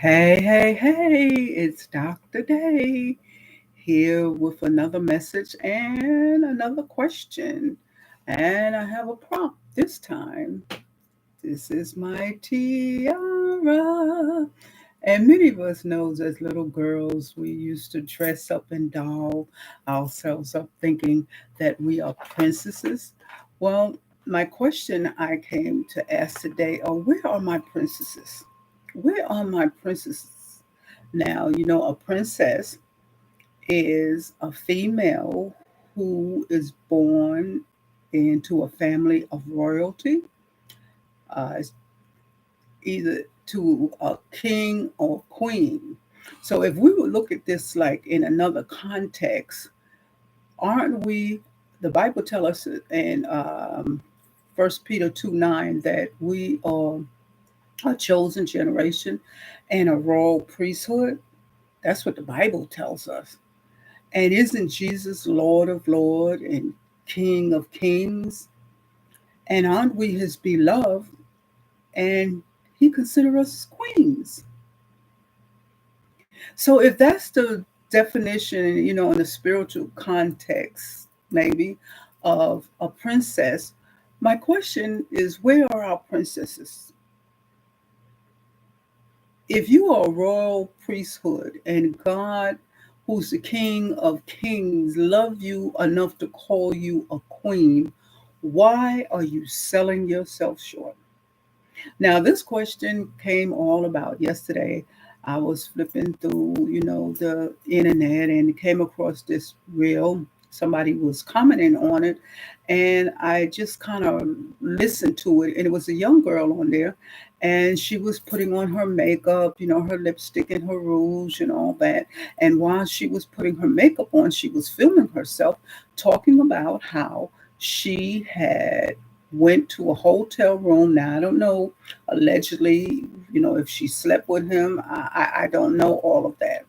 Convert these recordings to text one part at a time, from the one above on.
Hey, it's Dr. Day here with another message and another question. And I have a prompt this time. This is my tiara. And many of us knows as little girls, we used to dress up and doll ourselves up thinking that we are princesses. Well, my question I came to ask today are where are my princesses? Where are my princesses? Now, a princess is a female who is born into a family of royalty, it's either to a king or queen. So, if we would look at this like in another context, aren't we? The Bible tells us in 1 Peter 2:9 that we are a chosen generation and a royal priesthood. That's what the Bible tells us. And isn't Jesus Lord of Lords and King of Kings? And aren't we his beloved? And he considers us queens. So if that's the definition, in a spiritual context, maybe, of a princess, my question is where are our princesses? If you are a royal priesthood and God, who's the King of Kings, love you enough to call you a queen, why are you selling yourself short? Now, this question came all about yesterday. I was flipping through, the internet and came across this reel. Somebody was commenting on it, and I just kind of listened to it. And it was a young girl on there, and she was putting on her makeup, her lipstick and her rouge and all that. And while she was putting her makeup on, she was filming herself talking about how she had went to a hotel room. Now I don't know, allegedly, if she slept with him. I don't know all of that.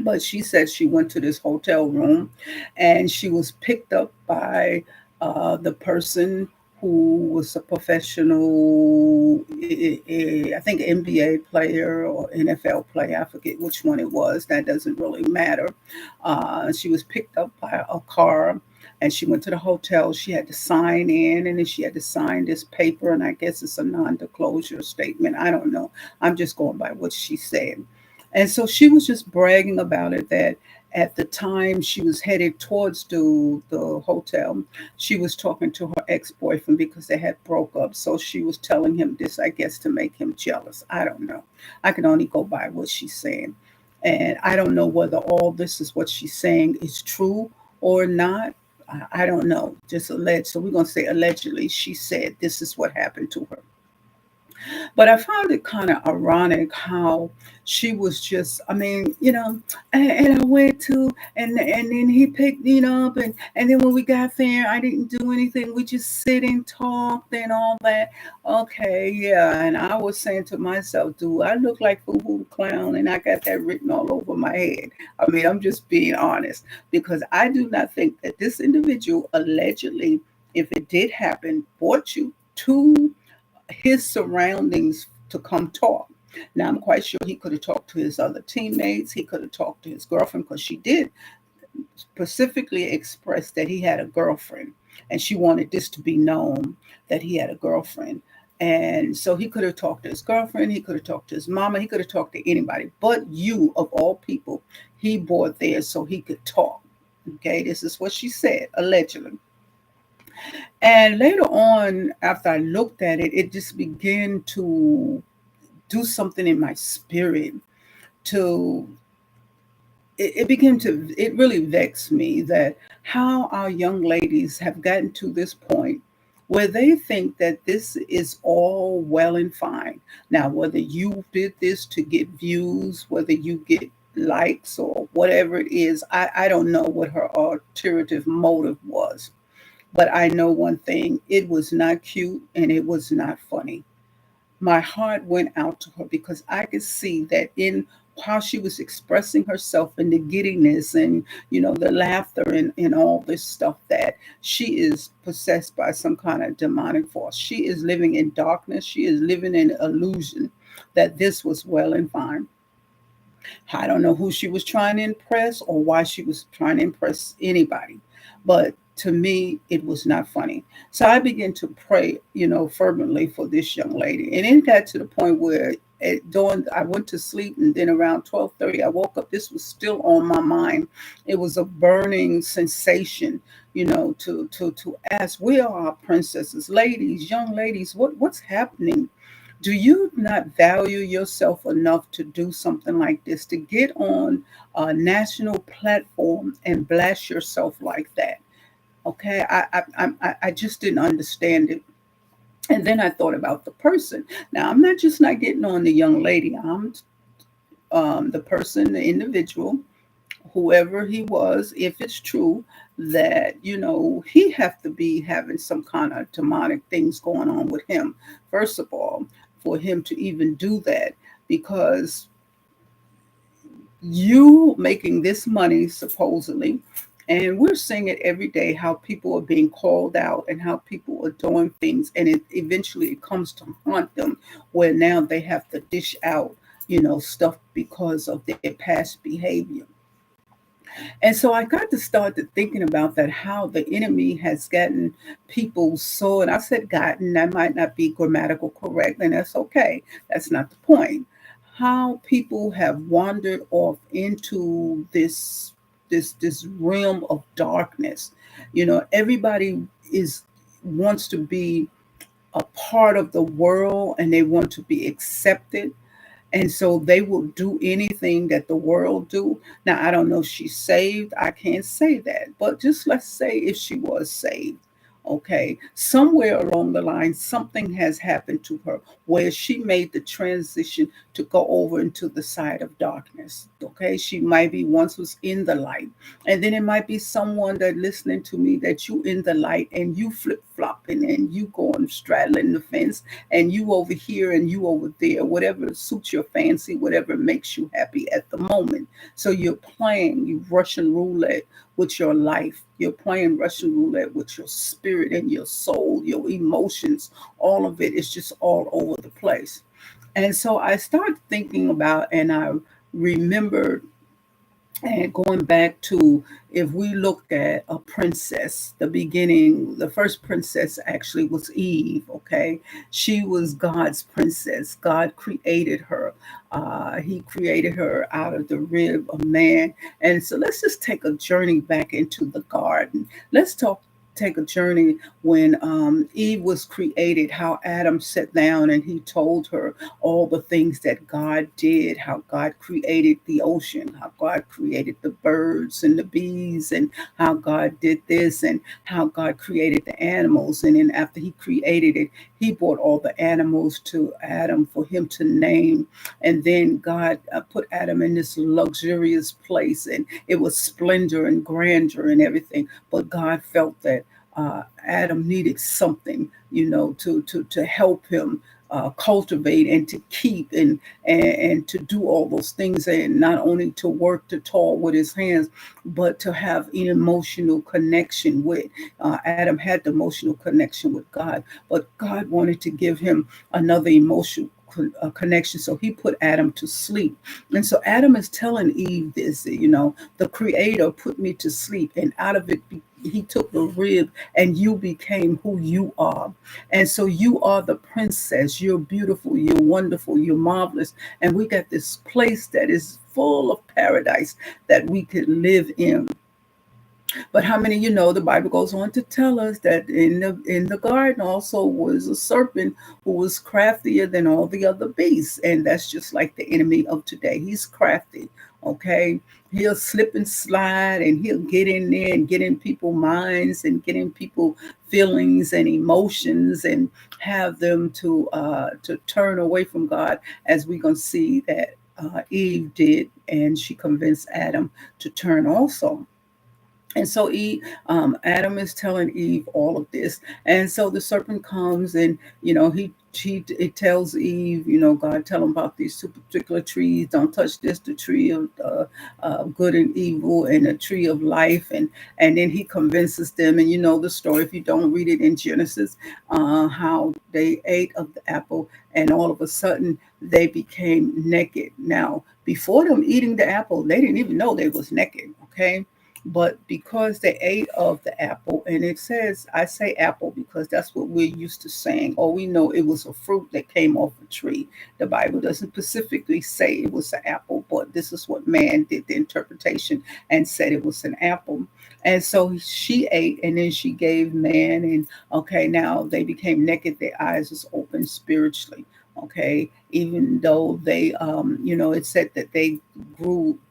But she said she went to this hotel room and she was picked up by the person who was a professional, I think NBA player or NFL player. I forget which one it was. That doesn't really matter. She was picked up by a car and she went to the hotel. She had to sign in and then she had to sign this paper. And I guess it's a non disclosure statement. I don't know. I'm just going by what she said. And so she was just bragging about it that at the time she was headed towards the hotel, she was talking to her ex-boyfriend because they had broke up. So she was telling him this, I guess, to make him jealous. I don't know. I can only go by what she's saying. And I don't know whether all this is what she's saying is true or not. I don't know. Just alleged. So we're going to say allegedly she said this is what happened to her. But I found it kind of ironic how she was just, I mean, and I went to, and then he picked me up, and then when we got there, I didn't do anything. We just sit and talked and all that. Okay, yeah. And I was saying to myself, do I look like Foo Hoo the Clown? And I got that written all over my head. I mean, I'm just being honest because I do not think that this individual allegedly, if it did happen, brought you to his surroundings to come talk. Now, I'm quite sure he could have talked to his other teammates. He could have talked to his girlfriend because she did specifically express that he had a girlfriend and she wanted this to be known that he had a girlfriend. And so he could have talked to his girlfriend, he could have talked to his mama, he could have talked to anybody, but you, of all people, he brought there so he could talk. Okay, this is what she said, allegedly. And later on, after I looked at it, it just began to do something in my spirit. To it began to it really vexed me that how our young ladies have gotten to this point where they think that this is all well and fine. Now, whether you did this to get views, whether you get likes or whatever it is, I don't know what her alternative motive was. But I know one thing, it was not cute and it was not funny. My heart went out to her because I could see that in how she was expressing herself and the giddiness and the laughter and all this stuff that she is possessed by some kind of demonic force. She is living in darkness. She is living in illusion. that this was well and fine. I don't know who she was trying to impress or why she was trying to impress anybody. But to me, it was not funny. So I began to pray, fervently for this young lady. And it got to the point where I went to sleep, and then around 12:30 I woke up. This was still on my mind. It was a burning sensation, to ask, where are our princesses, ladies, young ladies, what's happening? Do you not value yourself enough to do something like this, to get on a national platform and blast yourself like that? Okay, I just didn't understand it. And then I thought about the person. Now, I'm not just not getting on the young lady. I'm the person, the individual, whoever he was, if it's true that, he have to be having some kind of demonic things going on with him, first of all, for him to even do that, because you making this money supposedly, and we're seeing it every day, how people are being called out and how people are doing things, and eventually it comes to haunt them, where now they have to dish out, stuff because of their past behavior. And so I got to start to thinking about that, how the enemy has gotten people so, and I said gotten, that might not be grammatical correct, and that's okay. That's not the point. How people have wandered off into this realm of darkness. Everybody is wants to be a part of the world, and they want to be accepted, and so they will do anything that the world do. Now, I don't know if she's saved. I can't say that. But just let's say if she was saved, okay, somewhere along the line, something has happened to her where she made the transition to go over into the side of darkness. Okay, she might be once was in the light. And then it might be someone that listening to me, that you in the light and you flip flopping and you going straddling the fence, and you over here and you over there, whatever suits your fancy, whatever makes you happy at the moment. So you're playing, you Russian roulette with your life. You're playing Russian roulette with your spirit and your soul, your emotions. All of it is just all over the place. And so I started thinking about, and I remembered, and going back to, if we look at a princess, the beginning, the first princess actually was Eve, okay? She was God's princess. God created her. He created her out of the rib of man. And so let's just take a journey back into the garden. Take a journey when Eve was created, how Adam sat down and he told her all the things that God did, how God created the ocean, how God created the birds and the bees, and how God did this, and how God created the animals. And then after he created it, he brought all the animals to Adam for him to name. And then God put Adam in this luxurious place, and it was splendor and grandeur and everything. But God felt that Adam needed something, to help him cultivate and to keep, and to do all those things, and not only to work to toil with his hands, but to have an emotional connection with. Adam had the emotional connection with God, but God wanted to give him another emotional connection. So he put Adam to sleep. And so Adam is telling Eve this, the creator put me to sleep, and out of it, he took the rib, and you became who you are. And so you are the princess. You're beautiful. You're wonderful. You're marvelous. And we got this place that is full of paradise that we could live in. But how many the Bible goes on to tell us that in the garden also was a serpent who was craftier than all the other beasts, and that's just like the enemy of today. He's crafty. Okay, he'll slip and slide, and he'll get in there and get in people's minds and get in people's feelings and emotions, and have them to turn away from God, as we're gonna see that Eve did, and she convinced Adam to turn also. And so Adam is telling Eve all of this, and so the serpent comes, and it tells Eve, God tell him about these two particular trees. Don't touch this, the tree of good and evil, and the tree of life, and then he convinces them, and you know the story if you don't read it in Genesis, how they ate of the apple, and all of a sudden they became naked. Now, before them eating the apple, they didn't even know they was naked. Okay, but because they ate of the apple, and it says, I say apple because that's what we're used to saying, or we know it was a fruit that came off a tree. The Bible doesn't specifically say it was an apple, but this is what man did the interpretation and said it was an apple. And so she ate, and then she gave man, and okay, now they became naked, their eyes was open spiritually. Okay, even though they, it said that they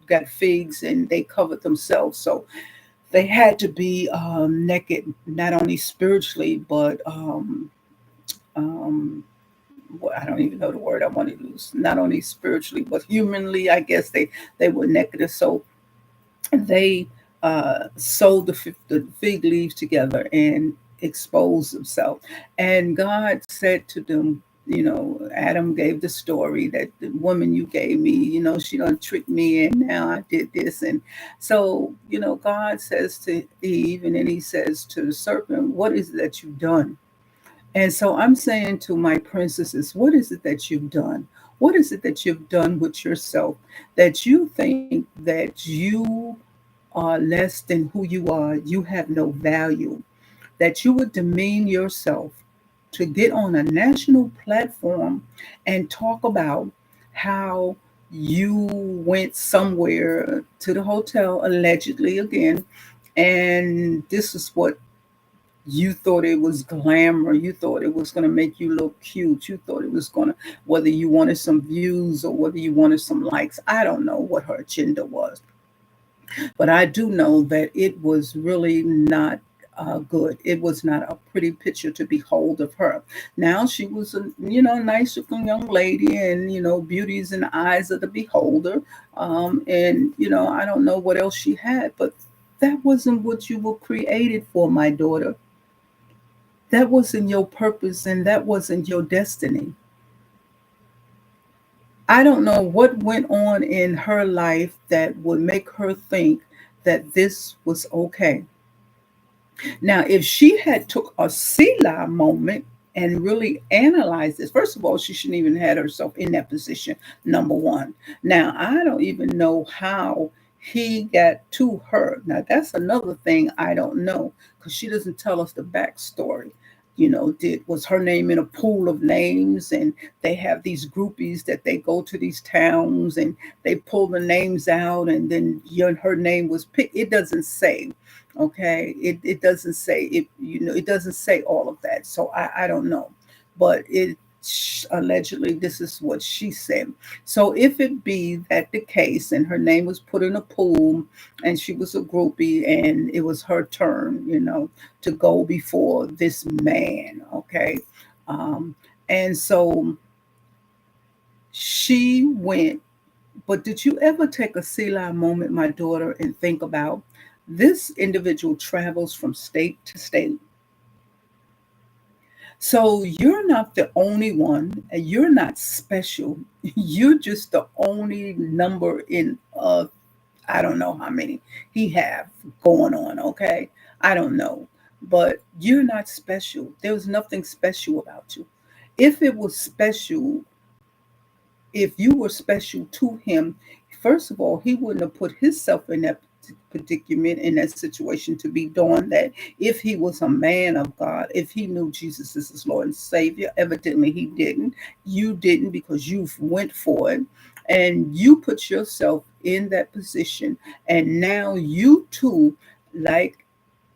got figs and they covered themselves. So they had to be naked, not only spiritually, but I don't even know the word I want to use. Not only spiritually, but humanly, I guess they were naked. So they sewed the fig leaves together and exposed themselves. And God said to them, Adam gave the story that the woman you gave me, she done tricked me, and now I did this. And so, God says to Eve, and then he says to the serpent, what is it that you've done? And so I'm saying to my princesses, what is it that you've done? What is it that you've done with yourself that you think that you are less than who you are? You have no value, that you would demean yourself to get on a national platform and talk about how you went somewhere to the hotel, allegedly again, and this is what you thought it was glamour. You thought it was going to make you look cute. You thought it was going to, whether you wanted some views or whether you wanted some likes. I don't know what her agenda was. But I do know that it was really not good. It was not a pretty picture to behold of her. Now she was a nice looking young lady, and beauty's in the eyes of the beholder. And I don't know what else she had, but that wasn't what you were created for, my daughter. That wasn't your purpose, and that wasn't your destiny. I don't know what went on in her life that would make her think that this was okay. Now, if she had took a Selah moment and really analyzed this, first of all, she shouldn't even had herself in that position, number one. Now, I don't even know how he got to her. Now, that's another thing I don't know, because she doesn't tell us the backstory. Did was her name in a pool of names, and they have these groupies that they go to these towns and they pull the names out, and then her name was picked. It doesn't say. Okay, it doesn't say it. It doesn't say all of that. So I don't know, but it allegedly this is what she said. So if it be that the case, and her name was put in a pool, and she was a groupie, and it was her turn, to go before this man. Okay, um, and so she went. But did you ever take a Selah moment, my daughter, and think about this individual travels from state to state? So you're not the only one, and you're not special. You're just the only number in I don't know how many he have going on, okay? I don't know. But you're not special. There was nothing special about you. If it was special, if you were special to him, first of all, he wouldn't have put himself in that predicament, in that situation, to be doing that. If he was a man of God, if he knew Jesus is his Lord and Savior, evidently he didn't. You didn't, because you went for it, and you put yourself in that position, and now you too, like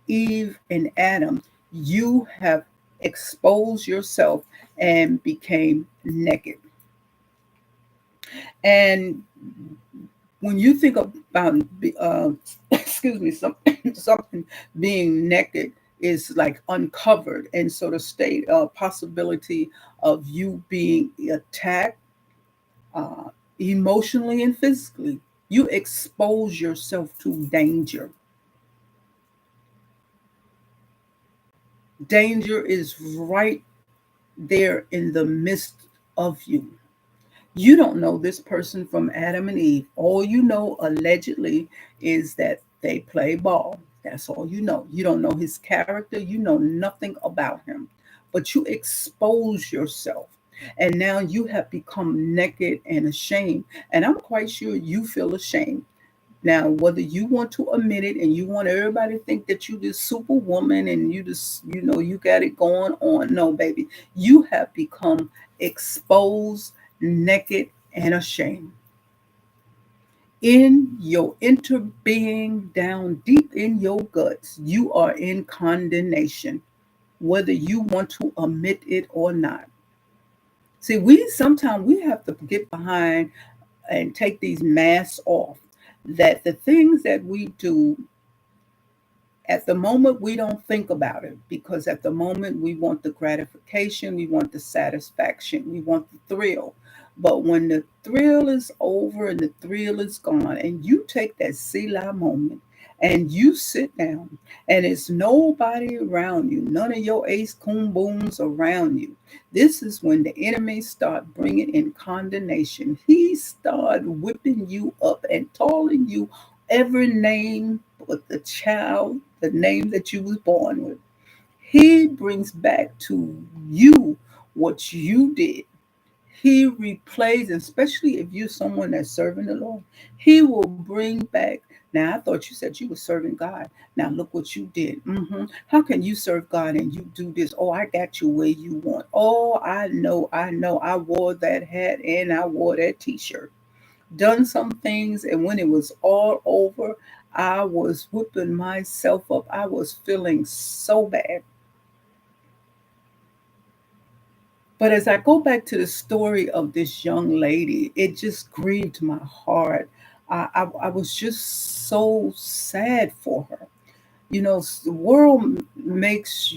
Eve and Adam, you have exposed yourself and became naked. And when you think about, excuse me, something being naked is like uncovered, and so the state possibility of you being attacked uh, emotionally and physically, you expose yourself to danger. Danger is right there in the midst of you. You don't know this person from Adam and Eve. All you know, allegedly, is that they play ball. That's all you know. You don't know his character. You know nothing about him. But you expose yourself. And now you have become naked and ashamed. And I'm quite sure you feel ashamed. Now, whether you want to admit it and you want everybody to think that you this superwoman and you just, you got it going on. No, baby. You have become exposed, naked, and ashamed. In your inner being, down deep in your guts, you are in condemnation, whether you want to admit it or not. See, we sometimes we have to get behind and take these masks off, that the things that we do at the moment we don't think about it, because at the moment we want the gratification, we want the satisfaction, we want the thrill. But when the thrill is over and the thrill is gone, and you take that Selah moment and you sit down, and it's nobody around you, none of your ace coon booms around you, this is when the enemy start bringing in condemnation. He start whipping you up and calling you every name but the child, the name that you was born with. He brings back to you what you did. He replays, especially if you're someone that's serving the Lord, he will bring back. Now, I thought you said you were serving God. Now, look what you did. How can you serve God and you do this? Oh, I got you where you want. Oh, I know, I know. I wore that hat and I wore that t shirt, done some things, and when it was all over, I was whipping myself up. I was feeling so bad. But as I go back to the story of this young lady, it just grieved my heart. I was just so sad for her. The world makes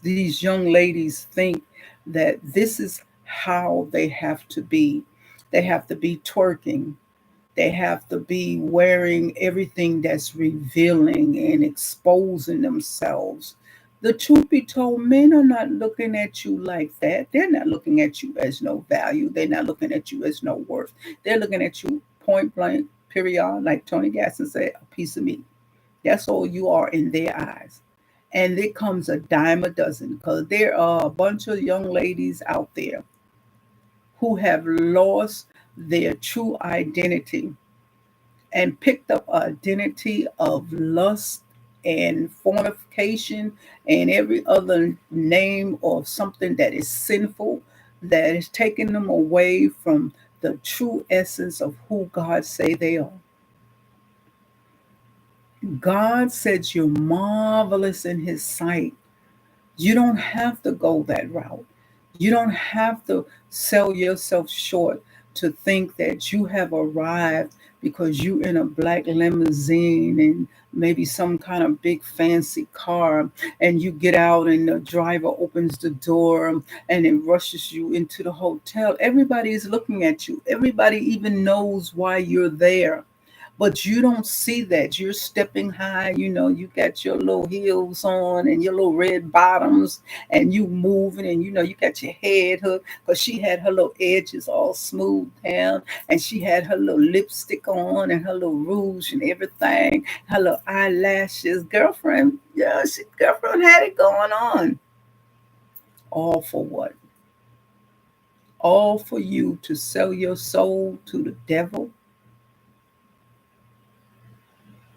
these young ladies think that this is how they have to be. They have to be twerking. They have to be wearing everything that's revealing and exposing themselves. The truth be told, men are not looking at you like that. They're not looking at you as no value. They're not looking at you as no worth. They're looking at you point blank, period, like Tony Gaston said, a piece of meat. That's all you are in their eyes. And it comes a dime a dozen, because there are a bunch of young ladies out there who have lost their true identity and picked up identity of lust and fornication and every other name of something that is sinful, that is taking them away from the true essence of who God say they are. God says you're marvelous in his sight. You don't have to go that route. You don't have to sell yourself short to think that you have arrived because you in a black limousine and maybe some kind of big fancy car, and you get out and the driver opens the door and it rushes you into the hotel. Everybody is looking at you. Everybody even knows why you're there, but you don't see that. You're stepping high, you got your little heels on and your little red bottoms, and you moving, and you got your head hooked, because she had her little edges all smoothed down, and she had her little lipstick on and her little rouge and everything, her little eyelashes. Girlfriend, yeah, girlfriend had it going on. All for what? All for you to sell your soul to the devil.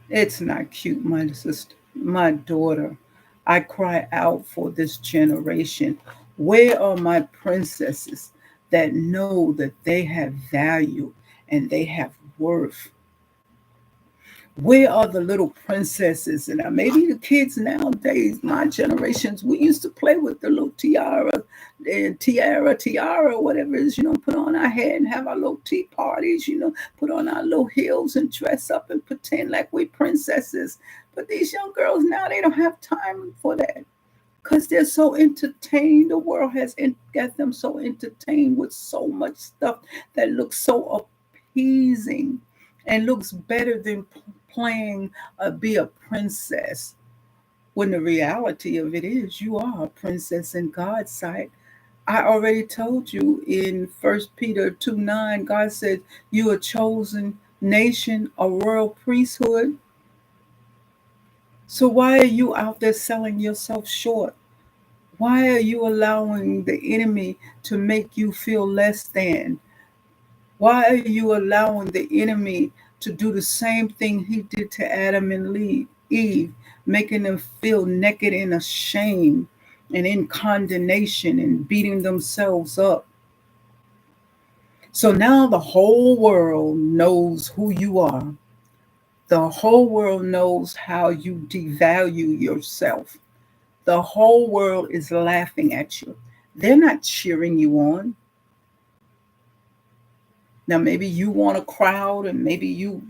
It's not cute, my sister, my daughter. I cry out for this generation. Where are my princesses that know that they have value and they have worth? Where are the little princesses? And maybe the kids nowadays, my generations, we used to play with the little tiara and tiara, whatever it is, put on our head and have our little tea parties, put on our little heels and dress up and pretend like we princesses. But these young girls now, they don't have time for that, because they're so entertained. The world has got them so entertained with so much stuff that looks so appeasing and looks better than playing be a princess. when the reality of it is you are a princess in God's sight. I already told you in First Peter 2:9, God said you a chosen nation, a royal priesthood. So why are you out there selling yourself short? Why are you allowing the enemy to make you feel less than? Why are you allowing the enemy to do the same thing he did to Adam and Eve, making them feel naked and ashamed and in condemnation and beating themselves up? So now the whole world knows who you are. The whole world knows how you devalue yourself. The whole world is laughing at you. They're not cheering you on. Now maybe you want a crowd, and maybe you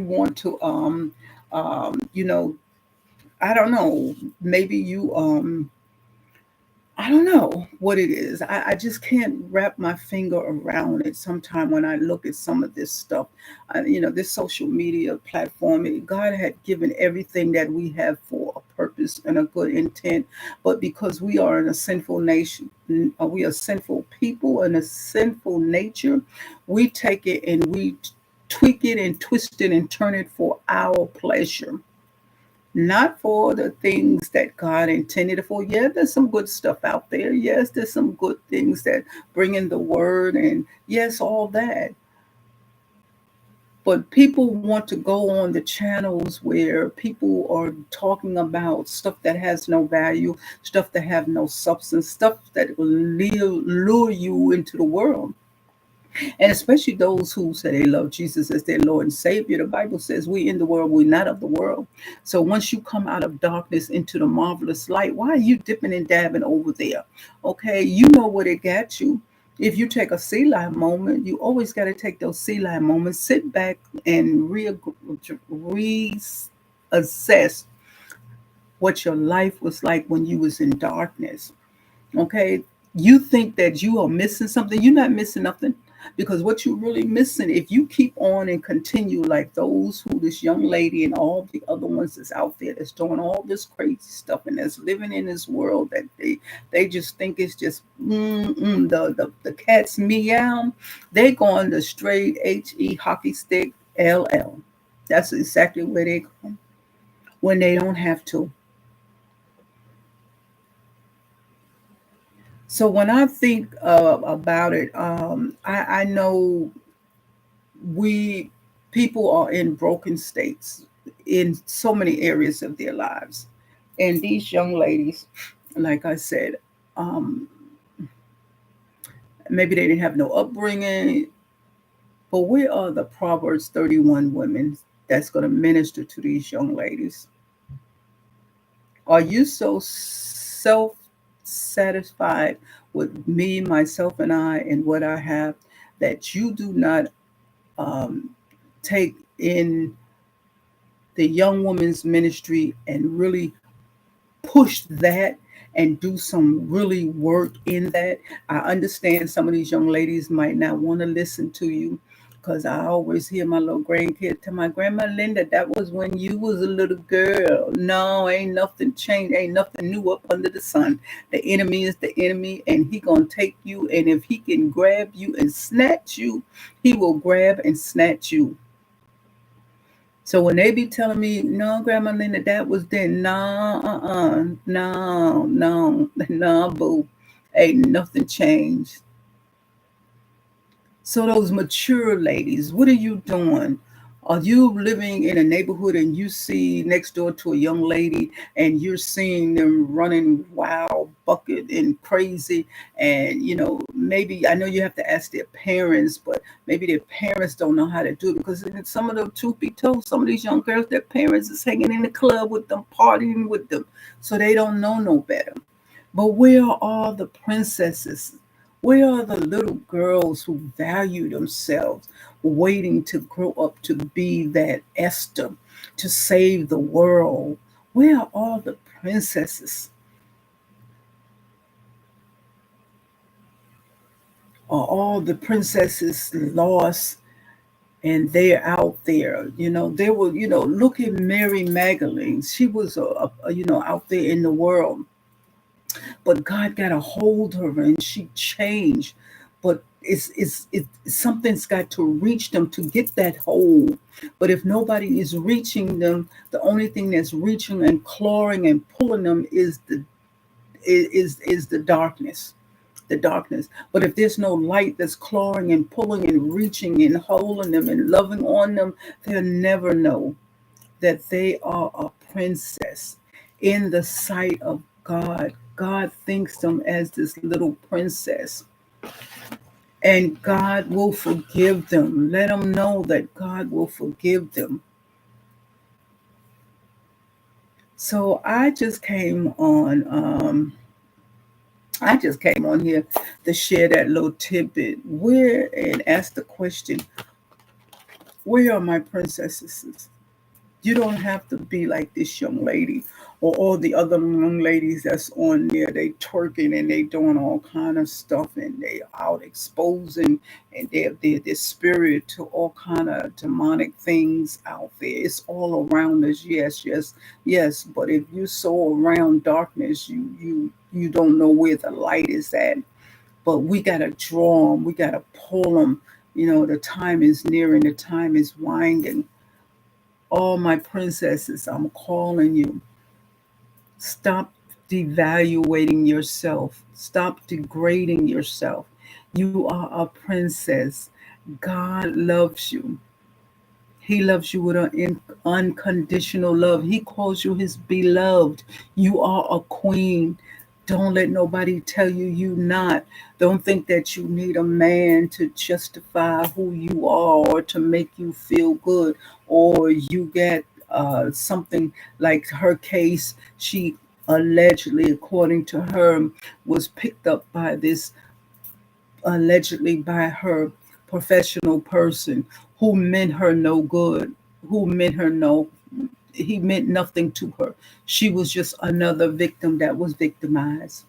want to you know, I don't know, maybe you I don't know what it is. I just can't wrap my finger around it sometime when I look at some of this stuff. This social media platform, God had given everything that we have for a purpose and a good intent. But because we are in a sinful nation, we are sinful people and a sinful nature, we take it and we tweak it and twist it and turn it for our pleasure, not for the things that God intended it for. Yeah, there's some good stuff out there. Yes, there's some good things that bring in the word, and yes, all that. But people want to go on the channels where people are talking about stuff that has no value, stuff that have no substance, stuff that will lure you into the world. And especially those who say they love Jesus as their Lord and Savior. The Bible says we in the world, we're not of the world. So once you come out of darkness into the marvelous light, why are you dipping and dabbing over there? Okay, you know what it got you. If you take a Selah moment, you always got to take those Selah moments, sit back and reassess what your life was like when you was in darkness. Okay, you think that you are missing something. You're not missing nothing, because what you're really missing, if you keep on and continue like those who, this young lady and all the other ones that's out there that's doing all this crazy stuff and that's living in this world that they just think it's just the cat's meow, they going the straight hockey stick LL. That's exactly where they go when they don't have to. So when I think about it, I know we people are in broken states in so many areas of their lives, and these young ladies, like I said, um, maybe they didn't have no upbringing, but we are the Proverbs 31 women that's going to minister to these young ladies. Are you so self satisfied with me, myself, and I, and what I have that you do not um, take in the young women's ministry and really push that and do some really work in that? I understand some of these young ladies might not want to listen to you, because I always hear my little grandkid tell my grandma Linda, that was when you was a little girl. No, ain't nothing changed, ain't nothing new up under the sun. The enemy is the enemy, and he gonna take you, and if he can grab you and snatch you, he will grab and snatch you. So when they be telling me, no, Grandma Linda, that was then, no, no, no, no, boo, ain't nothing changed. So those mature ladies, what are you doing? Are you living in a neighborhood and you see next door to a young lady and you're seeing them running wild, bucket and crazy? And, maybe I know you have to ask their parents, but maybe their parents don't know how to do it, because some of the truth be told, some of these young girls, their parents is hanging in the club with them, partying with them. So they don't know no better. But where are all the princesses? Where are the little girls who value themselves, waiting to grow up to be that Esther, to save the world? Where are all the princesses? Are all the princesses lost and they're out there. They were, look at Mary Magdalene. She was, out there in the world, but God got a hold of her and she changed. But it's something's got to reach them to get that hold. But if nobody is reaching them, the only thing that's reaching and clawing and pulling them is the darkness. The darkness. But if there's no light that's clawing and pulling and reaching and holding them and loving on them, they'll never know that they are a princess in the sight of God. God thinks them as this little princess, and God will forgive them. Let them know that God will forgive them. So I just came on here to share that little tidbit where and ask the question, where are my princesses? You don't have to be like this young lady or all the other young ladies that's on there. They twerking and they doing all kind of stuff and they out exposing and their spirit to all kind of demonic things out there. It's all around us. Yes, yes, yes. But if you so around darkness, you don't know where the light is at. But we gotta draw them. We gotta pull them. The time is nearing. The time is winding. All my princesses, I'm calling you. Stop devaluating yourself. Stop degrading yourself. You are a princess. God loves you. He loves you with an unconditional love. He calls you his beloved. You are a queen. Don't let nobody tell you you not. Don't think that you need a man to justify who you are or to make you feel good, or you get something like her case. She allegedly, according to her, was picked up by this, allegedly by her professional person who meant her no good, who meant her no, he meant nothing to her. She was just another victim that was victimized.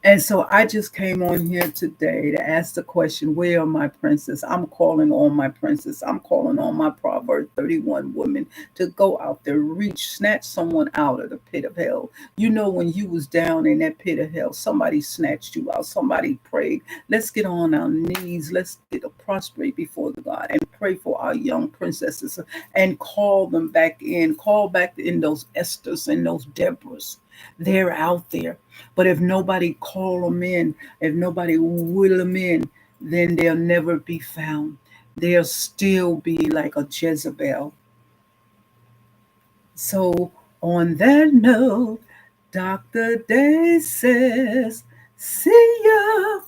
And so I just came on here today to ask the question, where are my princes? I'm calling on my princess. I'm calling on my Proverb 31 women to go out there, reach, snatch someone out of the pit of hell. When you was down in that pit of hell, somebody snatched you out. Somebody prayed. Let's get on our knees. Let's get a prostrate before the God and pray for our young princesses and call them back in. Call back in those Esthers and those Deborahs. They're out there. But if nobody call them in, if nobody will them in, then they'll never be found. They'll still be like a Jezebel. So on that note, Dr. Day says, see ya.